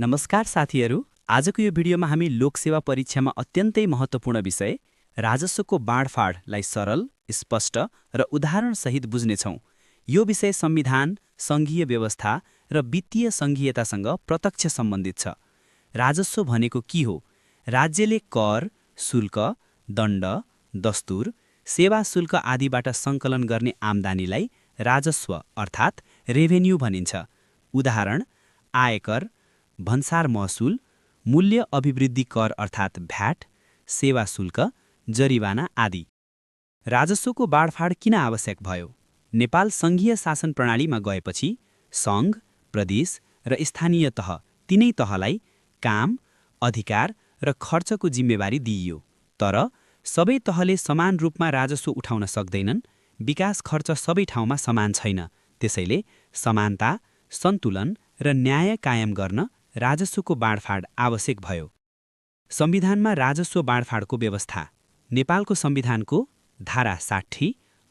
नमस्कार साथीहरू, आजको यो भिडियोमा हामी लोकसेवा परीक्षामा अत्यन्तै महत्त्वपूर्ण विषय राजस्वको बाँडफाँडलाई सरल, स्पष्ट र उदाहरणसहित बुझ्नेछौँ। यो विषय संविधान, सङ्घीय व्यवस्था र वित्तीय सङ्घीयतासँग प्रत्यक्ष सम्बन्धित छ। राजस्व भनेको के हो? राज्यले कर, शुल्क, दण्ड, दस्तुर, सेवा शुल्क आदिबाट सङ्कलन गर्ने आम्दानीलाई राजस्व अर्थात् रेभेन्यू भनिन्छ। उदाहरण: आयकर, भन्सार महसुल, मूल्य अभिवृद्धि कर अर्थात् भ्याट, सेवा शुल्क, जरिवाना आदि। राजस्वको बाँडफाँड किन आवश्यक भयो? नेपाल सङ्घीय शासन प्रणालीमा गएपछि सङ्घ, प्रदेश र स्थानीय तह तीनै तहलाई काम, अधिकार र खर्चको जिम्मेवारी दिइयो। तर सबै तहले समान रूपमा राजस्व उठाउन सक्दैनन्। विकास खर्च सबै ठाउँमा समान छैन। त्यसैले समानता, सन्तुलन र न्याय कायम गर्न राजस्वको बाँडफाँड आवश्यक भयो। संविधानमा राजस्व बाँडफाँडको व्यवस्था। नेपालको संविधानको धारा 60,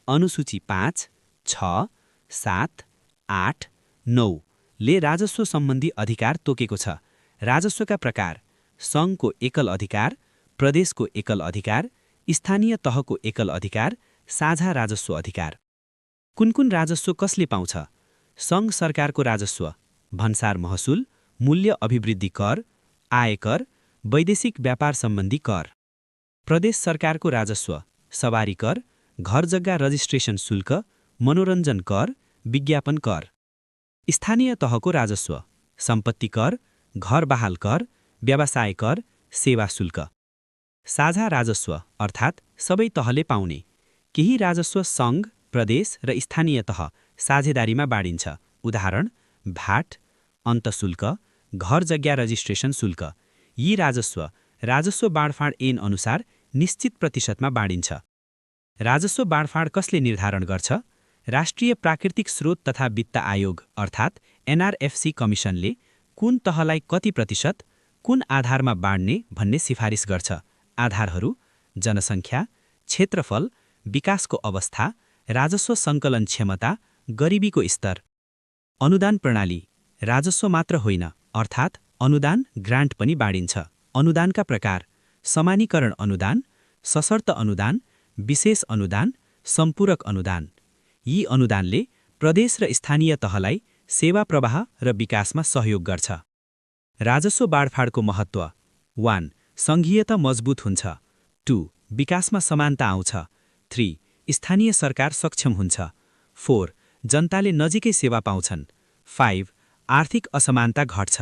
अनुसूची 5, 6, 7, 8, 9 ले राजस्व सम्बन्धी अधिकार तोकेको छ। राजस्वका प्रकार: सङ्घको एकल अधिकार, प्रदेशको एकल अधिकार, स्थानीय तहको एकल अधिकार, साझा राजस्व अधिकार। कुन कुन राजस्व कसले पाउँछ? सङ्घ सरकारको राजस्व: भन्सार महसुल, मूल्य अभिवृद्धि कर, आयकर, वैदेशिक व्यापार सम्बन्धी कर। प्रदेश सरकारको राजस्व: सवारी कर, घर जग्गा रजिस्ट्रेसन शुल्क, मनोरञ्जन कर, विज्ञापन कर। स्थानीय तहको राजस्व: सम्पत्ति कर, घर बहाल कर, व्यवसाय कर, सेवा शुल्क। साझा राजस्व अर्थात् सबै तहले पाउने। केही राजस्व सङ्घ, प्रदेश र स्थानीय तह साझेदारीमा बाँडिन्छ। उदाहरण: भ्याट, अन्तशुल्क, घर जग्गा रजिस्ट्रेसन शुल्क। यी राजस्व बाँडफाँड ऐन अनुसार निश्चित प्रतिशतमा बाँडिन्छ। राजस्व बाँडफाँड कसले निर्धारण गर्छ? राष्ट्रिय प्राकृतिक स्रोत तथा वित्त आयोग अर्थात् NRFC कमिसनले कुन तहलाई कति प्रतिशत, कुन आधारमा बाँड्ने भन्ने सिफारिस गर्छ। आधारहरू: जनसङ्ख्या, क्षेत्रफल, विकासको अवस्था, राजस्व सङ्कलन क्षमता, गरिबीको स्तर। अनुदान प्रणाली: राजस्व मात्र होइन, अर्थात् अनुदान, ग्रान्ट पनि बाँडिन्छ। अनुदानका प्रकार: समानीकरण अनुदान, सशर्त अनुदान, विशेष अनुदान, सम्पूरक अनुदान। यी अनुदानले प्रदेश र स्थानीय तहलाई सेवा प्रवाह र विकासमा सहयोग गर्छ। राजस्व बाँडफाँडको महत्त्व: 1. सङ्घीयता मजबुत हुन्छ। 2. विकासमा समानता आउँछ। 3. स्थानीय सरकार सक्षम हुन्छ। 4. जनताले नजिकै सेवा पाउँछन्। 5. आर्थिक असमानता घट्छ।